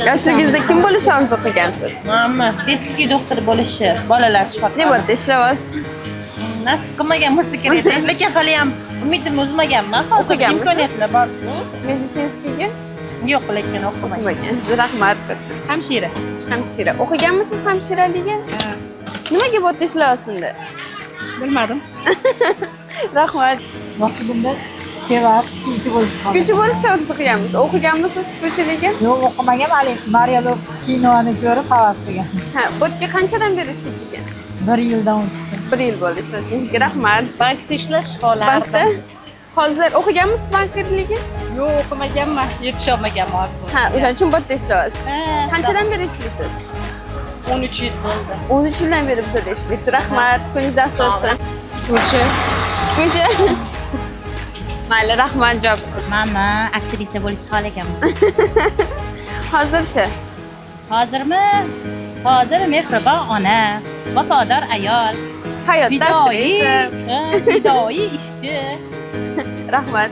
Yoshligingizda kim bo'lishni orzu qilgansiz? Mamma, detskiy doktor bo'lishi, bolalar shifokori. Nima yerda ishlayapsiz? Nasib qilmagan bo'lsa kerak, lekin hali ham umidimni uzmaganman. Hozir O'qiganmisiz? imkoniyatlar bor. Meditsinskiyga? Yo'q, lekin o'qimagan. O'qimagansiz. Rahmat. Hamshira. Hamshira. O'qiganmisiz hamshiraligiga? Nimaga bu yerda ishlayapsizda? Bilmadim. Rahmat. Vaqtida kevap, tikuvchi bo'lib qoldim. Tikuvchi bo'lishni orzu qilganmisiz? O'qiganmisiz tikuvchilikka? Yo'q, o'qimagan, hali Mariya Lopes kinovini ko'rib havas qilgan. Ha, bu yerga qanchadan beri ishlayotgan? 1 yildan o'tdi. 1 yil bo'ldi ishlayotgan. Rahmat. Bankda ishlash qolardim. Bankda? Hozir o'qiganmisiz bankirlikka? Yo'q, o'qimaganman. Yetisha olmaganman orzu. Ha, o'shaning uchun bu yerda ishlayapsiz. Qanchadan beri ishlaysiz? 13 yil bo'ldi. 13 yildan beri bu yerda ishlaysiz. Rahmat. Kuningiz yaxshi o'tsin. Tikuvchi. Tikuvchi. Mayli, rahmat javob. Mama, aktrisa bo'lishni xohlaganman. Hozirchi? Hozirmi? Hozir mehribon ona, vafodor ayol, Hayotda fidoyi, aktrisa. fidoyi ishchi. Rahmat.